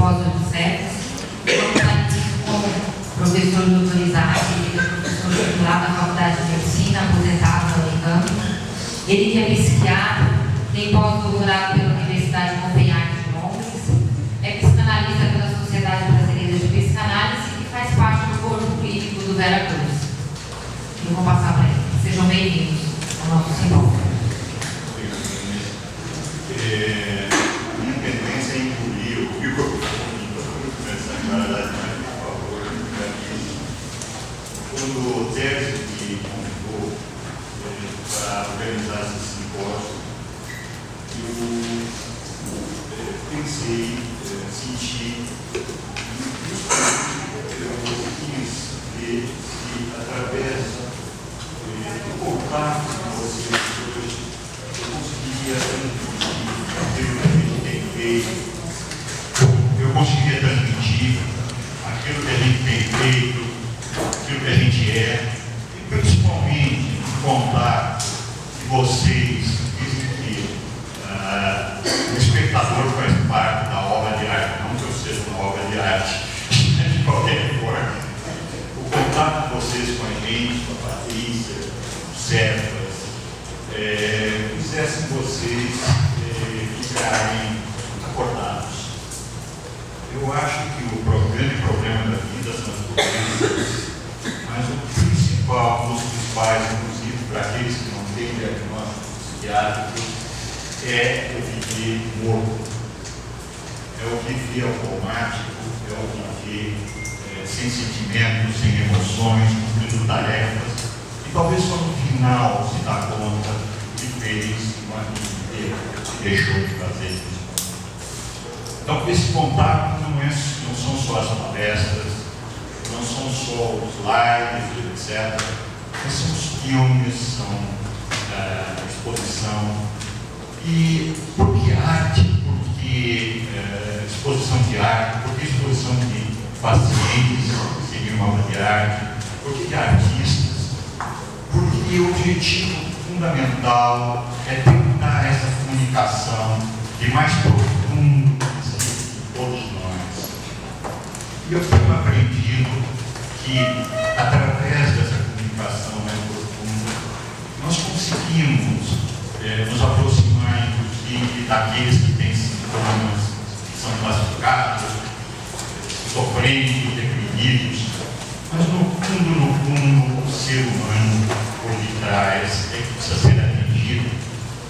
propósito de séculos. Vamos estar aqui com o professor Dr. Isaac, ele é professor titular da Faculdade de Medicina, aposentado da Unicamp. Ele que é psiquiatra, tem pós-doutorado pela Universidade de Copenhague de Londres, é psicanalista pela Sociedade Brasileira de Psicanálise e faz parte do corpo clínico do Vera Cruz. Eu vou passar para ele. Sejam bem-vindos ao nosso simpósio. Minha tendência é engolir o microfone para começar a falar, por favor. Quando o Tércio me convidou para organizar esse simpósio, eu pensei, senti, eu quis ver se através do contato com vocês hoje eu conseguiria aquilo que a gente tem feito, eu conseguiria transmitir aquilo que a gente tem feito, aquilo que a gente é, e principalmente contar que vocês dizem que o espectador faz parte da obra de arte, não que eu seja uma obra de arte, de qualquer forma. O contato de vocês com a gente, com a Patrícia, com o Cefas, fizessem vocês ficarem acordados. Eu acho que o grande problema da vida são as doenças, mas um dos principais, inclusive para aqueles que não têm diagnóstico psiquiátrico, é o viver morto. É o viver automático, é o viver sem sentimentos, sem emoções, cumprindo tarefas, e talvez só no final se dá conta que fez uma vida inteira, se deixou de fazer isso. Então, esse contato não são só as palestras, não são só os lives, etc. Mas são os filmes, são a exposição. E por que arte? Por que exposição de arte? Por que exposição de pacientes que seguem uma obra de arte? Por que de artistas? Porque o objetivo fundamental é tentar essa comunicação de mais profundo de todos nós. E eu tenho aprendido que, através dessa comunicação mais profunda, nós conseguimos nos aproximar, inclusive, daqueles que têm sintomas que são classificados, sofrendo, deprimidos, mas no fundo, o ser humano por detrás é que precisa ser atendido.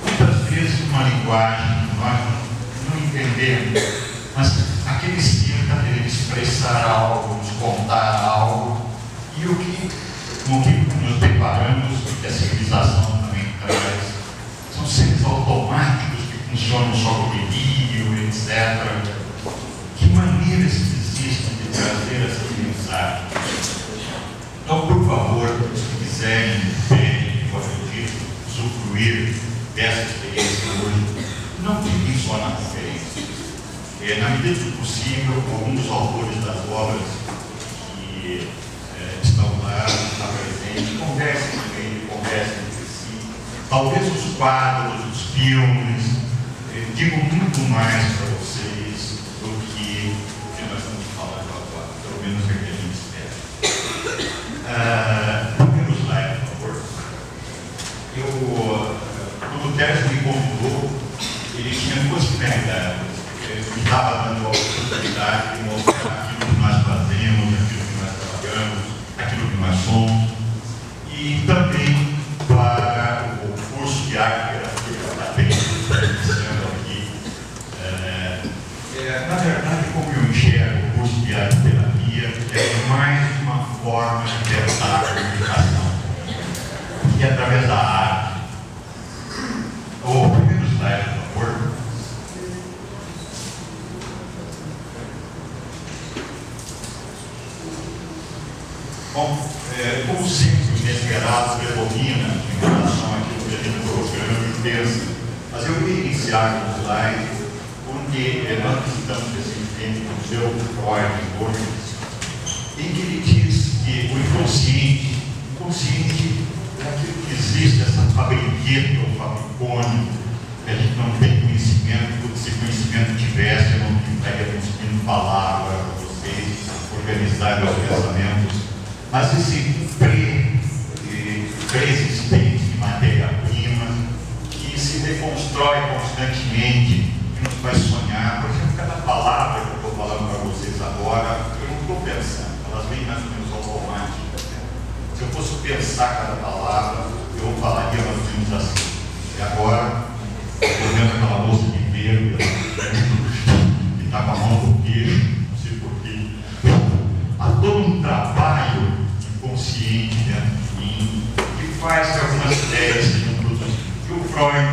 Muitas vezes uma linguagem que nós não entendemos, mas aquele ser está querendo expressar algo, nos contar algo, e o que nos deparamos, o que a civilização também traz, são seres automáticos que funcionam só com delírio, etc. Que maneiras existem de trazer essas mensagens? Então, por favor, se quiserem, eu acredito, usufruir dessa experiência hoje, não fiquem só na conferência. Na medida do possível, alguns dos autores das obras que estão lá, estão presentes, conversem com ele, conversem entre si. Talvez os quadros, os filmes, digam muito mais para vocês do que nós estamos falando agora, pelo menos é o que a gente espera. Primeiro slide, por favor. Quando o Tércio me convidou, ele tinha duas finalidades. Ele me estava dando a oportunidade de mostrar aquilo que nós fazemos, aquilo que nós trabalhamos, aquilo que nós somos, e também para o curso de arte terapia que está iniciando aqui. Na verdade, como eu enxergo o curso de arte terapia, é mais uma forma de tentar a comunicação, que é através da arte. O primeiro slide, por favor. Bom, como sempre, o inesperado predomina em relação àquilo que a gente programa e pensa. Mas eu ia iniciar com o slide, onde nós visitamos recentemente o Museu Freud em Londres, em que ele diz que o inconsciente é aquilo que existe, essa fabriqueta ou fabricone, que a gente não tem conhecimento, porque se conhecimento tivesse, eu não estaria conseguindo falar verdade, aos pensamentos, mas esse pré-existente de matéria-prima que se reconstrói constantemente, que nos faz sonhar. Por exemplo, cada palavra que eu estou falando para vocês agora, eu não estou pensando, elas vêm mais ou menos automáticas. Se eu fosse pensar cada palavra, eu falaria mais ou menos assim. E agora, estou vendo aquela moça de verde, que está com a mão no queixo, não sei porquê. Há todo um trabalho inconsciente dentro de mim, que faz que algumas ideias sejam produzidas. E o Freud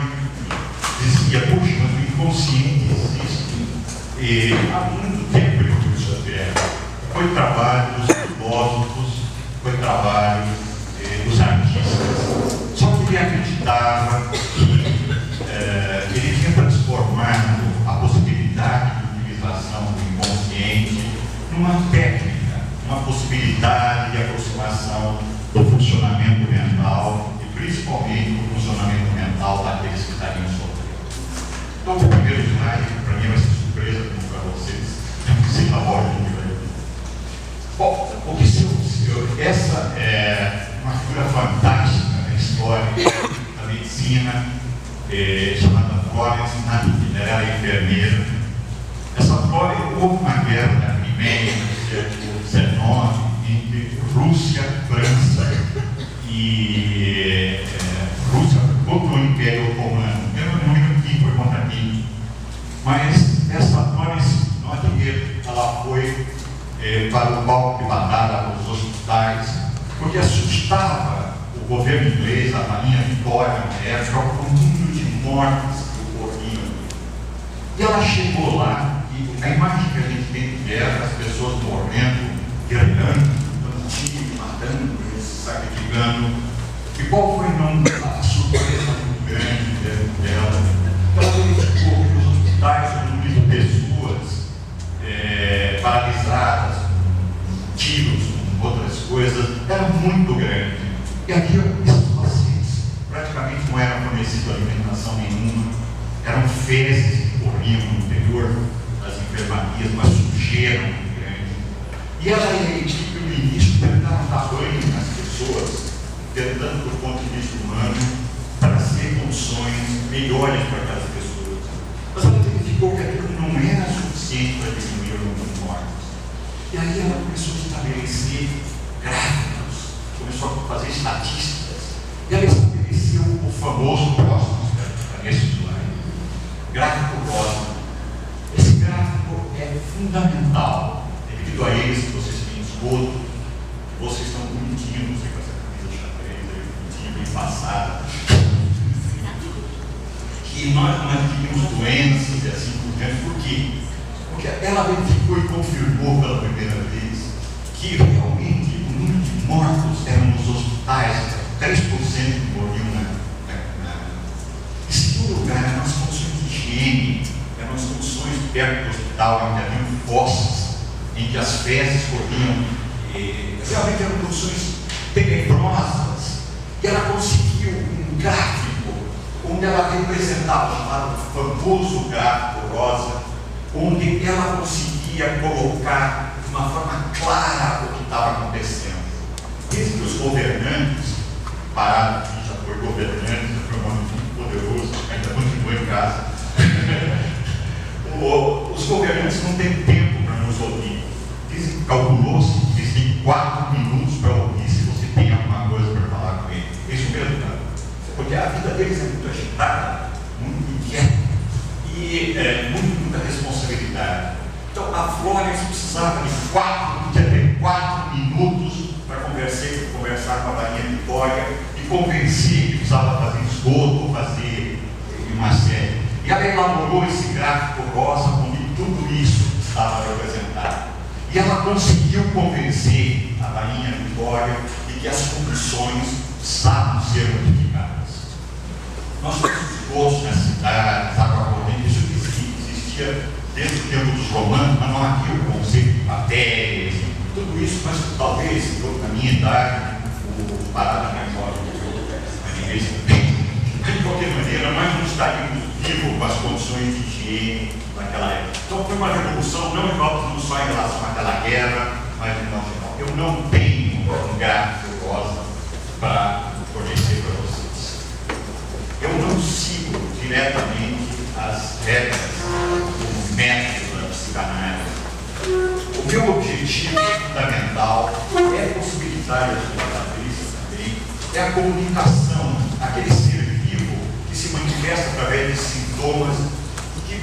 dizia, puxa, mas o inconsciente existe. E há muito tempo ele trouxe a terra. Foi trabalho dos filósofos, foi trabalho dos artistas. Só que ele acreditava que ele tinha transformado a possibilidade de utilização do inconsciente numa técnica, uma possibilidade de aproximação do funcionamento mental e principalmente do funcionamento mental daqueles que estariam sofrendo. Então, o primeiro slide, para mim, vai ser surpresa como para vocês. Sem a ordem de ver. Bom, essa é uma figura fantástica na história da medicina, chamada Florence Nightingale. Ela era enfermeira. Essa Florence, houve uma guerra na Crimeia, no século XIX, entre Rússia, França e Rússia contra o Império Otomano. Eu não lembro quem foi contra quem, mas essa Florence Nightingale, ela foi para o palco de batalha dos hospitais, porque assustava o governo inglês, a Rainha Vitória, na época, com o número de mortes que ocorriam. E ela chegou lá, e a imagem que a gente tem de guerra, as pessoas morrendo, guerreando, dando tiro, matando, sacrificando. E qual foi a surpresa muito grande dela? Ela verificou que os hospitais, o número de pessoas paralisadas, tiros, outras coisas, era muito grande. E aqui, esses pacientes praticamente não eram fornecidos alimentação nenhuma, eram fezes que corriam no interior das enfermarias, uma sujeira muito grande. E ela e a equipe, no início, tentaram dar banho nas pessoas, tentando, do ponto de vista humano, trazer condições melhores para aquelas pessoas. Mas ela verificou que aquilo não era suficiente para diminuir o número de mortes. E aí ela começou a estabelecer gráficos, começou a fazer estatísticas. E ela estabeleceu o famoso Cosmos, para nesse slide. Gráfico Cosmos. Esse gráfico é fundamental. Devido a eles que vocês têm esgoto, vocês estão bonitinhos, não sei com essa camisa de xadrez, bonitinha, bem passada. Que nós não adquirimos doenças e assim por diante. Por quê? Porque ela verificou e confirmou pela primeira vez que realmente o número de mortos eram nos hospitais, 3% que morriam em segundo lugar, eram as condições de higiene, eram as condições perto do hospital, onde haviam fossas, em que as fezes corriam, realmente eram condições tenebrosas. E ela conseguiu um gráfico onde ela representava, chamado famoso gráfico rosa, onde ela conseguia colocar de uma forma clara o que estava acontecendo. Desde que os governantes, pararam aqui, já foi governante, já foi um homem muito poderoso, ainda continua em casa. Os governantes não têm tempo para nos ouvir. Calculou-se que eles têm 4 minutos para ouvir se você tem alguma coisa para falar com ele. É isso mesmo, cara. Porque a vida deles é muito agitada, muito inquieta e muita responsabilidade. Então a Florence precisava de 4 minutos para conversar com a Rainha Vitória e convencer que precisava fazer esgoto, fazer uma série. E ela elaborou esse gráfico rosa onde tudo isso estava representado. E ela conseguiu convencer a Rainha Vitória de que as condições precisavam ser modificadas. Nós temos esgotos nas cidades, água corrente, isso existia desde o tempo dos romanos, mas não havia o conceito de bactérias, tudo isso, mas talvez, na minha idade, o parado na história, mas ninguém se tem. De qualquer maneira, nós não estaríamos vivos com as condições de higiene naquela época. Então foi uma revolução, não só em relação àquela guerra, mas em nossa eu não tenho um gráfico rosa para fornecer para vocês. Eu não sigo diretamente as regras, o método da psicanálise. O meu objetivo fundamental é possibilitar, e a sua Patrícia também, é a comunicação, aquele ser vivo que se manifesta através de sintomas, que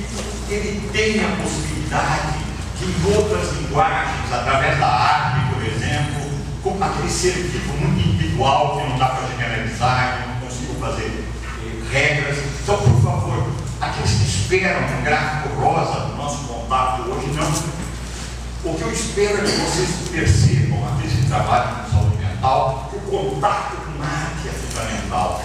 ele tem a possibilidade de, em outras linguagens, através da arte, por exemplo, como aquele ser vivo muito individual, que não dá para generalizar, que não consigo fazer regras. Então, por favor, aqueles que esperam um gráfico rosa do nosso contato hoje, não. O que eu espero é que vocês percebam, aqueles que trabalham com saúde mental, que o contato com a arte é fundamental,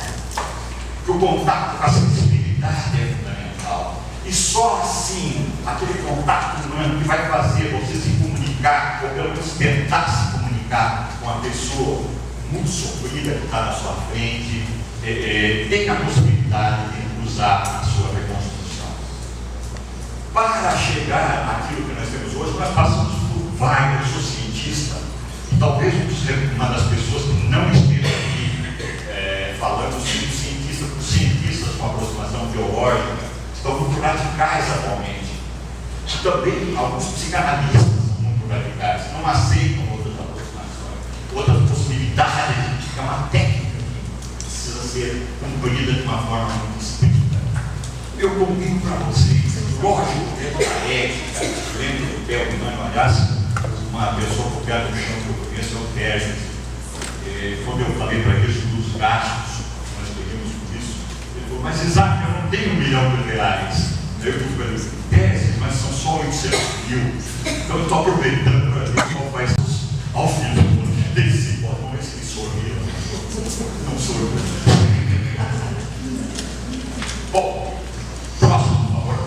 que o contato com a sensibilidade é fundamental. E só assim, aquele contato humano que vai fazer você se comunicar, ou pelo menos tentar se comunicar com a pessoa muito sofrida que está na sua frente, tem a possibilidade de usar a sua reconstrução. Para chegar àquilo que nós temos hoje, nós passamos por vários. Eu sou cientista, e talvez uma das pessoas que não esteja aqui falando, os cientistas com aproximação biológica, estão muito radicais atualmente. Também alguns psicanalistas são muito radicais, não aceitam outras aproximações, outras possibilidades. É uma técnica que precisa ser cumprida de uma forma muito estrita. Eu convido para vocês, lógico, dentro da ética, dentro do pé humano. Aliás, uma pessoa por pé do chão que eu conheço é o Tércio. Quando eu falei para ele dos gastos, nós teríamos por isso, ele falou: mas Isaac, eu não tenho R$1 milhão. Eu digo para ele: Tércio, mas são só 800 mil. Então eu estou aproveitando para ver qual vai ser ao final desse ponto. Vamos ver se ele sorriu. Não sorriu. Bom, próximo, por favor.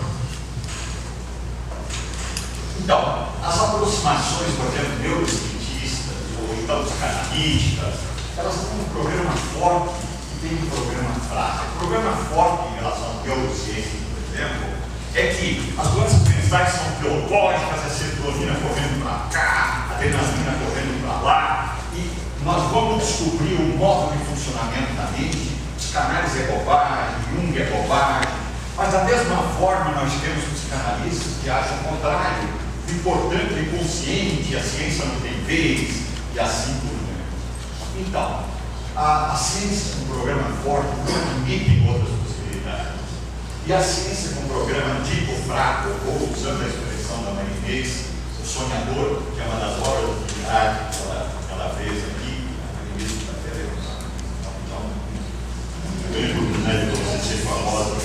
Então, as aproximações, por exemplo, neurocientistas ou então psicanalíticas, elas têm um programa forte e tem um programa fraco. O programa forte em relação à neurociência, por exemplo, é que as doenças mentais são biológicas, a serotonina correndo para cá, a adrenalina correndo para lá, e nós vamos descobrir o modo de funcionamento da mente. Psicanálise é bobagem, Jung é bobagem, mas da mesma forma nós temos psicanalistas que acham o contrário. O importante é inconsciente, a ciência não tem vez, e assim por diante. Então, a ciência com um programa forte não admite outras possibilidades. E a ciência com um programa tipo fraco, ou usando a expressão da Marinês, o sonhador, que é uma das obras de arte que ela fez aqui, a Marinês está até grande oportunidade de você ser famosa.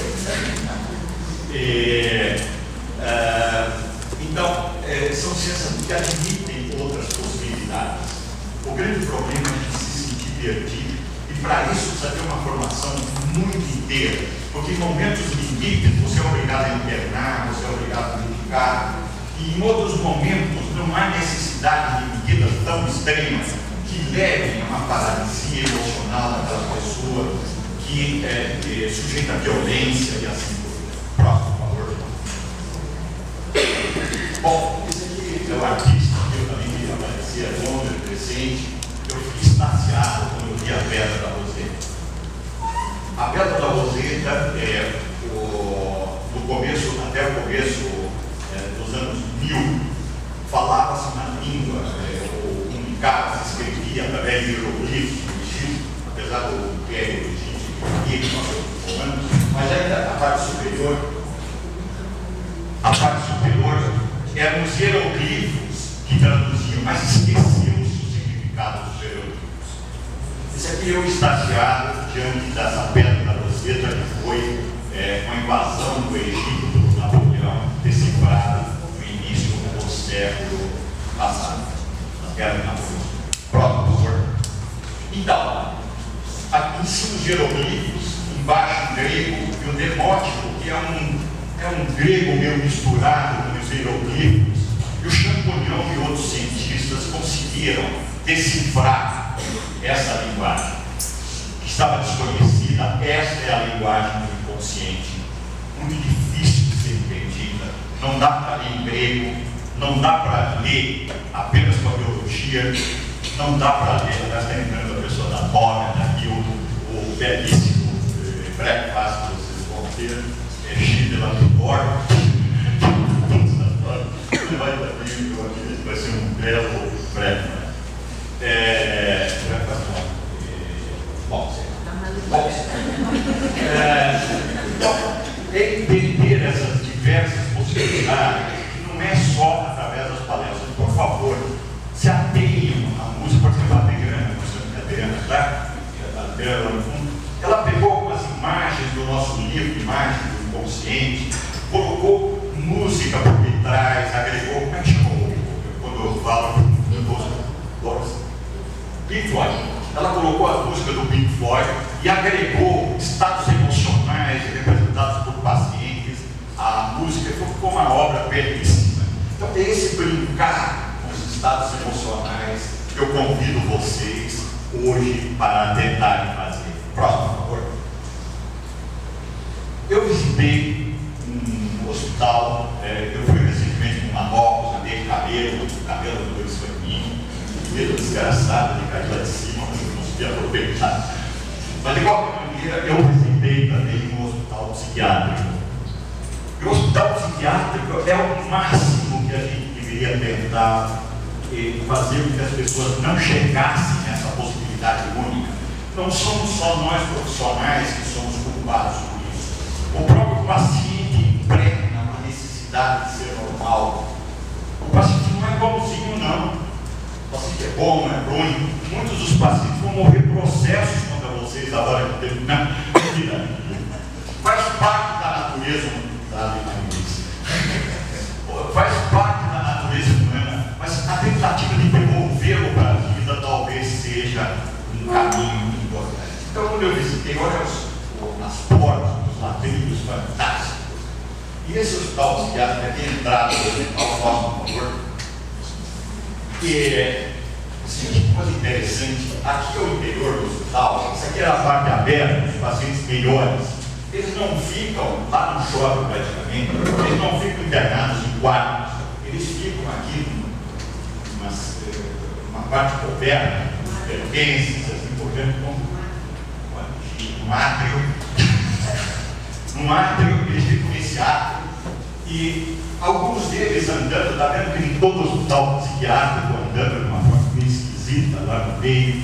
Então, são ciências que admitem outras possibilidades. O grande problema é a gente se sentir perdido, e para isso precisa ter uma formação muito inteira, porque em momentos limites você é obrigado a internar, você é obrigado a medicar, e em outros momentos não há necessidade de medidas tão extremas que levem a uma paralisia emocional daquela pessoa que é sujeita à violência e assim por diante. Próximo, por favor. Bom, esse aqui é o artista que eu também queria aparecer, é Londres, presente. Eu fiquei extasiado quando eu vi a Pedra da Roseta. A Pedra da Roseta no começo, até o começo dos anos 1000, falava-se na língua, comunicava, se escrevia através de hieroglifos do Egito, apesar do Império Egito, mas ainda a parte superior eram os hieroglifos que traduziam, mas esqueciam-se o significado dos hieroglifos. Esse aqui eu extasiado diante dessa Pedra da Roseta, que foi uma invasão do Egito do Napoleão, decifrada no início do século passado, na Guerra de Napoleão. Próximo, por favor. Então, aqui em cima os hieroglifos, embaixo um grego e um demótico, que é um grego meio misturado com os hieroglifos, e o Champollion e outros cientistas conseguiram decifrar essa linguagem, que estava desconhecida. Esta é a linguagem do inconsciente, muito difícil de ser entendida, não dá para ler em grego, não dá para ler apenas com a biologia teologia, não dá para ler, nós está entrando a pessoa da moda, aqui o belíssimo breakfast que vocês vão ter, Schindler do Borgo, vai ser um belo breakfast. Então, entender essas diversas possibilidades, que não é só através das palestras. Por favor, se atenham à música, por exemplo, a Adriana, tá? A Adriana lá no fundo, ela pegou algumas imagens do nosso livro, imagens do inconsciente, colocou música por detrás, agregou, como é que chamou? Quando eu falo Pink Floyd. Ela colocou a música do Pink Floyd e agregou estados emocionais representados por pacientes. A música ficou uma obra belíssima. Então, esse brincar com os estados emocionais que eu convido vocês hoje para tentarem fazer. Próximo, por favor. Eu visitei um hospital, eu fui recentemente com Marrocos, andei de cabelo do meu escaninho, medo desgraçado de cair lá de cima, mas eu não consegui aproveitar. Mas de qualquer maneira, eu visitei também um hospital psiquiátrico. E o hospital psiquiátrico é o máximo que a gente deveria tentar fazer com que as pessoas não chegassem nessa possibilidade única. Não somos só nós profissionais que somos culpados por isso. O próprio paciente impregna uma necessidade de ser normal. O paciente não é bonzinho, não. O paciente é bom, é ruim. Muitos dos pacientes vão morrer processos contra vocês a hora de terminar a vida. Faz parte da natureza faz parte da natureza humana, mas a tentativa de devolvê-lo para a vida talvez seja um caminho importante. Então, quando eu visitei, olha as portas, os ladrilhos fantásticos. E esse hospital psiquiátrico aqui, a entrada do hospital, por favor. E que coisa interessante, aqui é o interior do hospital, isso aqui era a parte aberta dos pacientes melhores. Eles não ficam lá no shopping praticamente, eles não ficam internados em quartos, eles ficam aqui numa parte coberta, dos pertences, assim por diante, num átrio, eles ficam nesse átrio, e alguns deles andando, está vendo que em todo hospital psiquiátrico andando de uma forma meio esquisita lá no meio,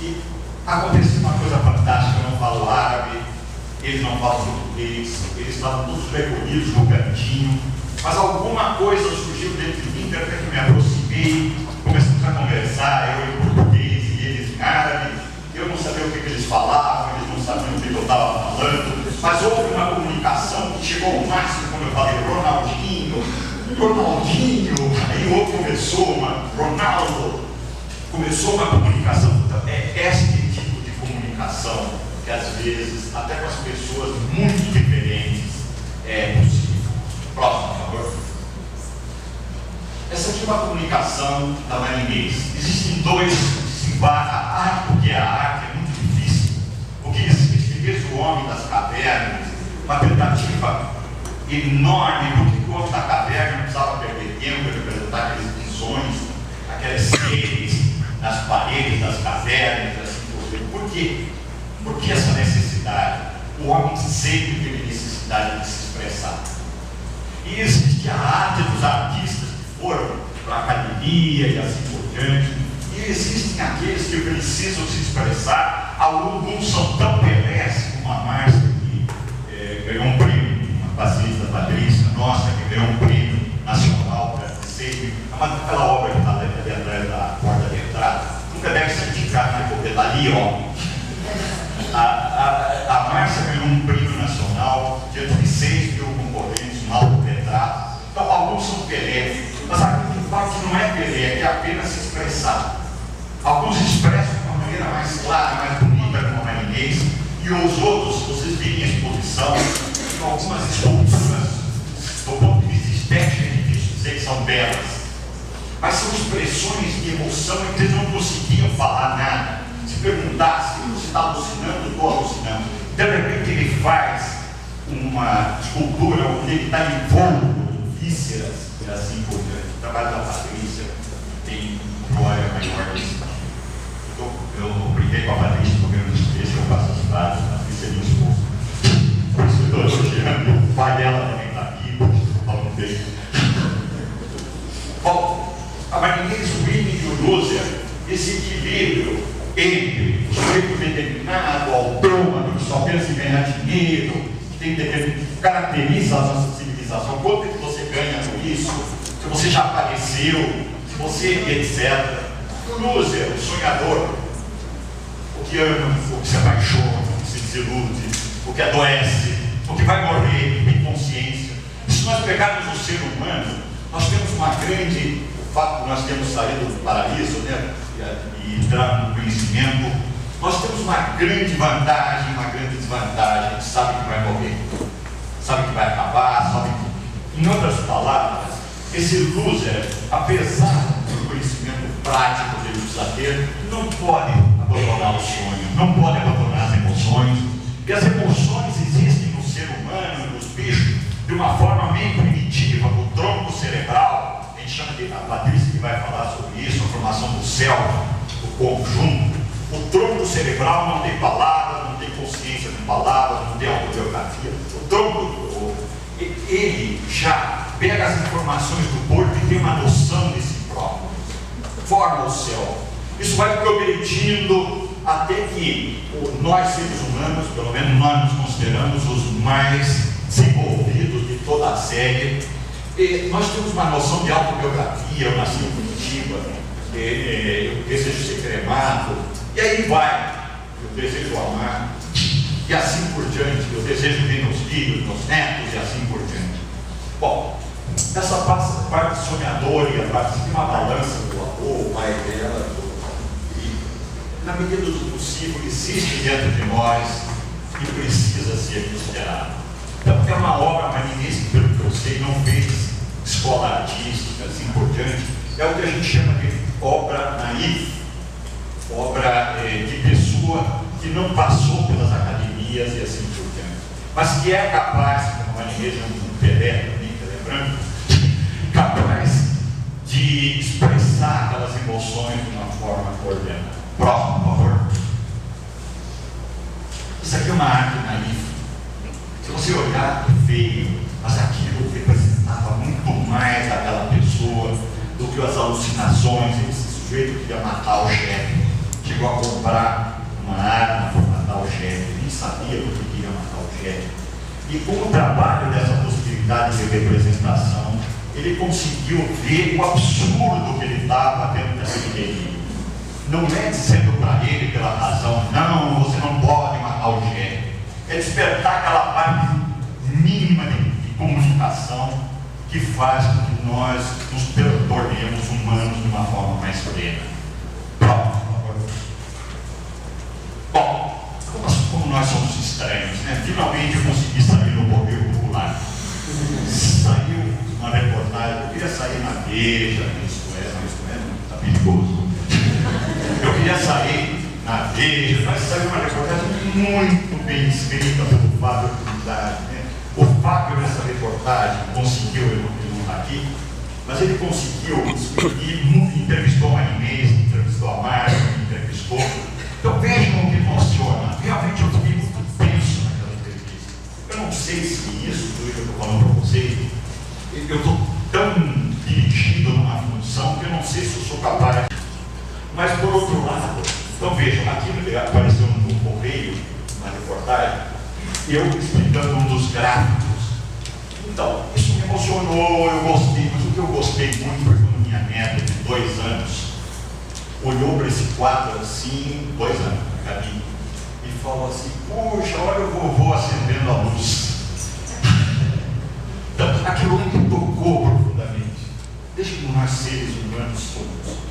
e aconteceu uma coisa fantástica, eu não falo árabe, eles não falam português, eles estavam todos recolhidos no cantinho, mas alguma coisa surgiu dentro de mim, até que me aproximei, começamos a conversar, eu em português e eles em árabe, eu não sabia o que eles falavam, eles não sabiam o que eu estava falando, mas houve uma comunicação que chegou ao máximo quando eu falei Ronaldinho, aí o outro começou Ronaldo, começou uma comunicação, é este tipo de comunicação que às vezes, até com as pessoas muito diferentes, é possível. Próximo, por favor. Essa aqui é uma comunicação da marinês. Existem dois, a arte, porque a arte é muito difícil. O que existe desde o homem das cavernas, uma tentativa enorme, porque o homem da caverna não precisava perder tempo de representar aqueles visões, aquelas seres nas paredes das cavernas, assim por diante. Por quê? Por que essa necessidade? O homem sempre teve necessidade de se expressar. E existe a arte dos artistas que foram para a academia e assim por diante. E existem aqueles que precisam se expressar. Alguns são tão pelés como a Márcia, que ganhou um prêmio, uma paciente da Patrícia, nossa, que ganhou um prêmio nacional para dizer, aquela obra que está ali atrás da porta de entrada, nunca deve ser indicada, né? Porque está ali, ó. A Márcia ganhou um prêmio nacional diante de 6 mil concorrentes, um autorretrato. Então, alguns são Pelé, mas aquilo que fala que não é Pelé, que é apenas se expressar. Alguns expressam de uma maneira mais clara, mais bonita, como a marinês, e os outros, vocês virem a exposição, tem algumas esculturas, do ponto de vista estético, é difícil dizer que são belas, mas são expressões de emoção em que eles não conseguiam falar nada. Se perguntar se você está alucinando, eu estou alucinando. De repente ele faz uma escultura onde ele está envolto em vísceras, e assim por diante. O trabalho da Patrícia tem um glória maior desse mundo. Eu brinquei com a Patrícia no governo dos três, eu faço as frases, a Patrícia é minha esposa. Por isso que eu estou elogiando, o pai dela também está aqui, falando bem. Bom, a Marinês, o Winnie e o Loser, esse equilíbrio entre o sujeito determinado, autônomo, que só pensa em ganhar dinheiro, que tem que caracteriza a nossa civilização, quanto que você ganha com isso, se você já apareceu, se você, etc. O loser, o sonhador, o que ama, o que se apaixona, o que se desilude, o que adoece, o que vai morrer, tem consciência. E se nós pegarmos o ser humano, nós temos uma grande, o fato de nós termos saído do paraíso, né, e entrar no conhecimento, nós temos uma grande vantagem, uma grande desvantagem. A gente sabe que vai morrer, sabe que vai acabar, sabe que, em outras palavras, esse loser, apesar do conhecimento prático que ele precisa ter, não pode abandonar o sonho, não pode abandonar as emoções, porque as emoções existem no ser humano e nos bichos de uma forma meio primitiva, no tronco cerebral. A gente chama de, a Patrícia que vai falar sobre isso, a formação do céu, do conjunto. O tronco cerebral não tem palavras, não tem consciência de palavras, não tem autobiografia. O tronco, ele já pega as informações do corpo e tem uma noção de si próprio, forma o céu. Isso vai progredindo até que nós, seres humanos, pelo menos nós nos consideramos os mais desenvolvidos de toda a série. E nós temos uma noção de autobiografia. Eu nasci em Curitiba, eu desejo ser cremado, e aí vai, eu desejo amar, e assim por diante, eu desejo ver meus filhos, meus netos, e assim por diante. Bom, essa parte sonhadora e a parte de uma balança do avô, o pai dela, e na medida do possível existe dentro de nós e precisa ser considerado. Então é uma obra marinense, pelo que eu sei, não fez escola artística, assim por diante. É o que a gente chama de obra naif, obra de pessoa que não passou pelas academias e assim por diante, mas que é capaz, como a marinense é um Pelé também, lembrando, capaz de expressar aquelas emoções de uma forma coordenada. Próximo, por favor. Isso aqui é uma arte naif. Se você olhar, é feio, mas aquilo representava muito mais aquela pessoa do que as alucinações. Esse sujeito queria matar o chefe, chegou a comprar uma arma para matar o chefe, nem sabia porque queria matar o chefe. E com o trabalho dessa possibilidade de representação, ele conseguiu ver o absurdo que ele estava dentro daquele delírio. Não é dizendo para ele pela razão, não, você não pode matar o chefe. É despertar aquela parte mínima de comunicação que faz com que nós nos tornemos humanos de uma forma mais plena. Pronto, por favor. Bom, como nós somos estranhos, né? Finalmente eu consegui sair no Poder Popular. Saiu uma reportagem, eu queria sair na Veja, isso é, está perigoso. Eu queria sair na Veja, mas saiu uma reportagem muito bem escrita pelo Fábio Trindade, né? O Fábio, nessa reportagem, conseguiu, ele não está aqui, mas ele conseguiu e entrevistou a Marinês, entrevistou a Márcia, entrevistou. Então vejam como que funciona. Realmente eu fiquei muito tenso naquela entrevista. Eu não sei se isso, tudo que eu estou falando para vocês, eu estou tão dirigido numa função que eu não sei se eu sou capaz. Mas por outro lado, então vejam, aqui apareceu no Correio, na reportagem, eu explicando um dos gráficos. Então, isso me emocionou, eu gostei, mas o que eu gostei muito foi quando minha neta, de 2 anos, olhou para esse quadro assim, 2 anos, Gabi, e falou assim: puxa, olha o vovô acendendo a luz. Então, aquilo me tocou profundamente. Desde que nós seres humanos somos.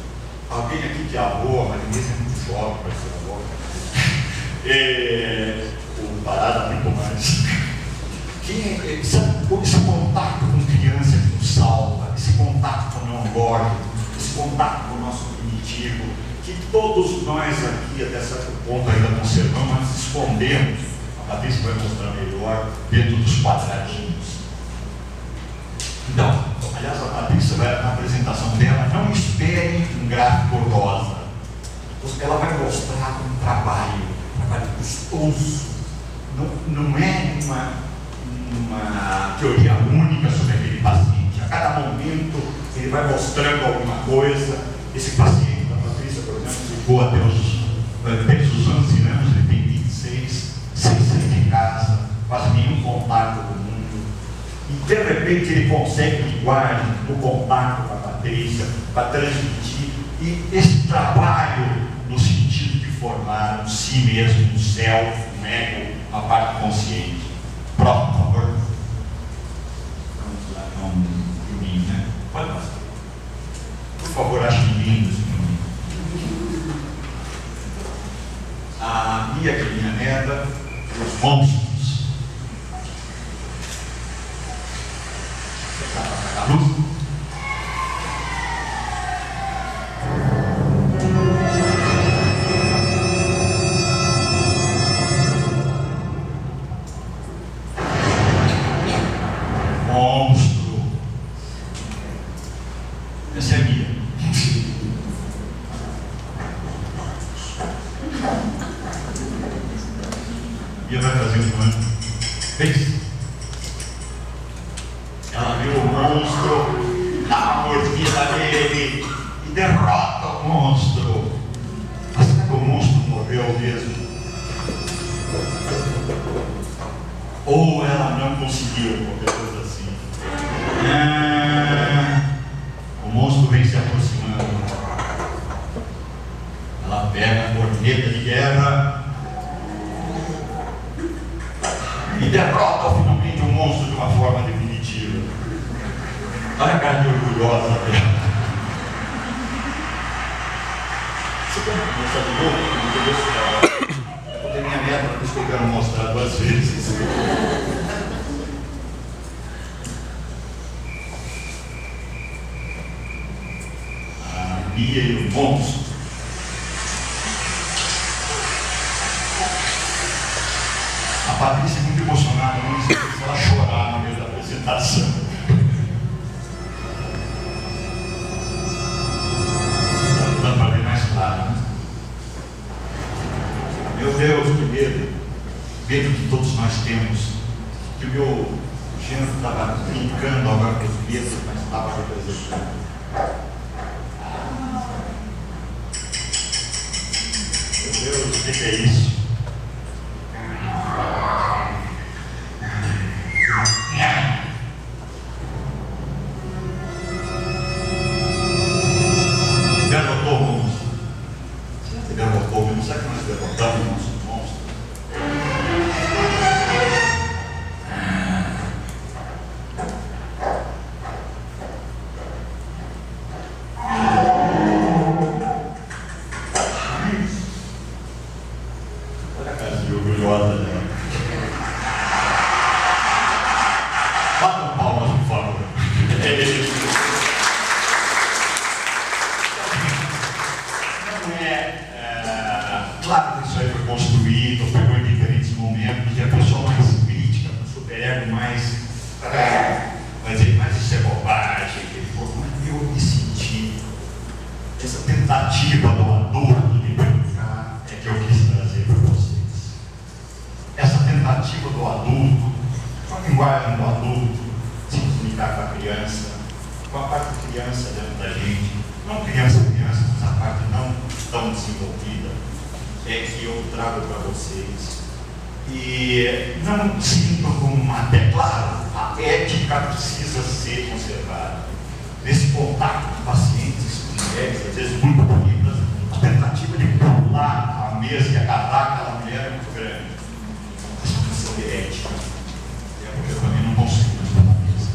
Alguém aqui que é avô, mas ninguém é muito jovem para ser avô. Ou parada muito mais. Esse contato com criança que nos salva, esse contato com o não gordo, esse contato com o nosso primitivo, que todos nós aqui, até certo ponto, ainda conservamos, mas escondemos. A Patrícia vai mostrar melhor dentro dos quadradinhos. Então, Aliás, a Patrícia, na apresentação dela, não espere um gráfico rosa. Ela vai mostrar um trabalho custoso. Não é uma teoria única sobre aquele paciente. A cada momento ele vai mostrando alguma coisa. Esse paciente da Patrícia, por exemplo, ficou até os 11 anos, ele tem 26, sem sair de casa, quase nenhum contato com o mundo. E de repente ele consegue linguagem no contato com a Patrícia, para transmitir. E esse trabalho no sentido de formar um si mesmo, um self, um ego, uma parte consciente. Próximo, por favor. Vamos lá com o mim, né? Pode passar. Por favor, ache lindo esse filme. A Mia, que é minha neta, os monstros. Você está para apagar a luz? Monstro. Essa é a Mia. Mia vai fazer um pano. Fez. Ela viu o monstro, dá uma mordida nele e derrota o monstro. Mas será que o monstro morreu mesmo? Ou ela não conseguiu, qualquer coisa assim. O monstro vem se aproximando. Ela pega a corneta de guerra e derrota finalmente o monstro de uma forma definitiva. Olha a cara de orgulhosa dela. Você quer mostrar de novo? Porque minha neta, por isso que eu quero mostrar 2 vezes. A Mia e o monstro. A Patrícia é muito emocionada, não sei se ela chorar no meio da apresentação. Dá para ver mais claro, né? Meu Deus, que medo que todos nós temos, que o meu gênero estava brincando agora com os medos, mas estava representando. Meu Deus, o que é isso? Derrotou o monstro. Será que derrotou o monstro? Será que nós derrotamos o nosso monstro? Olha a cara de orgulhosa dela. Bata palmas, por favor. Claro que isso aí foi construído, pegou em diferentes momentos, e a pessoa mais crítica, o superego mais vai dizer, mas isso é bobagem, mas eu me senti, essa tentativa do adulto de brincar é que eu quis trazer para vocês. Essa tentativa do adulto, com a linguagem do adulto, se comunicar com a criança, com a parte de criança dentro da gente, não criança, mas a parte não tão desenvolvida, é que eu trago para vocês. E não sintam como uma até, claro, a ética precisa ser conservada. Nesse contato com pacientes, com mulheres, às vezes muito bonitas, a tentativa de pular a mesa e agarrar aquela mulher é muito grande. Mas precisa de ética. É porque eu também não consigo pular a mesa.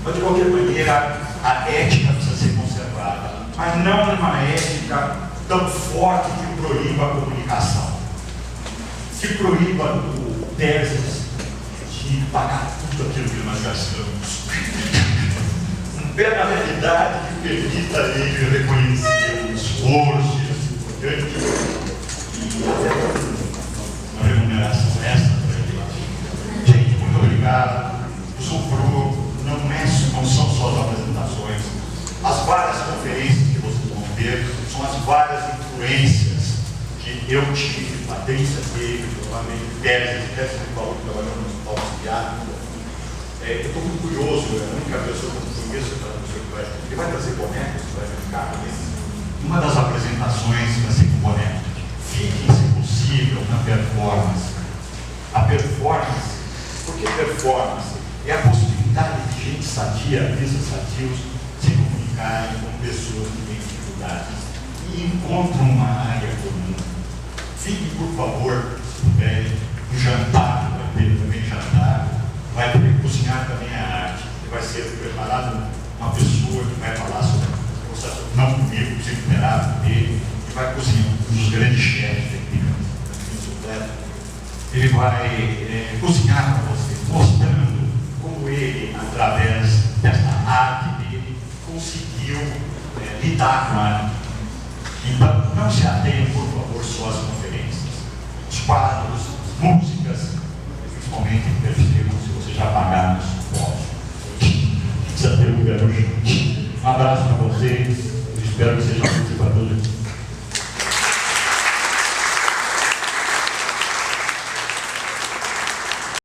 Mas de qualquer maneira, a ética precisa ser conservada. Mas não uma ética tão forte que proíba a comunicação, que proíba o Teses de pagar tudo aquilo que nós gastamos. Um pé na realidade que permita a ele reconhecer o esforço e uma remuneração essa para ele. Gente, muito obrigado. O Sopro não é só referências que eu tive, Patrícia teve, provavelmente Tese me falou que trabalhou no Hospital Psiquiátrico. Eu estou muito curioso, a única pessoa que eu conheço que vai trazer bonecos, vai brincar com isso. Uma das apresentações vai ser com boneco. Fiquem, se possível, na performance. A performance, por que performance? É a possibilidade de gente sadia, artistas sadios, se comunicarem com pessoas que têm dificuldades e encontram uma área comum. Fiquem, por favor, se puderem, no jantar, vai ter também jantar, vai ter cozinhar também a arte, vai ser preparado uma pessoa que vai falar sobre o processo, não comigo, o psicoterapeuta dele, que vai cozinhar, um dos grandes chefes daqui, ele vai cozinhar para você, mostrando como ele, através dessa arte dele, conseguiu lidar com a arte. Então, não se atenham, por favor, só às conferências, os quadros, as músicas, principalmente percebam se você já pagaram os impostos. Precisa ter lugar no chão. Um abraço para vocês, eu espero que seja muito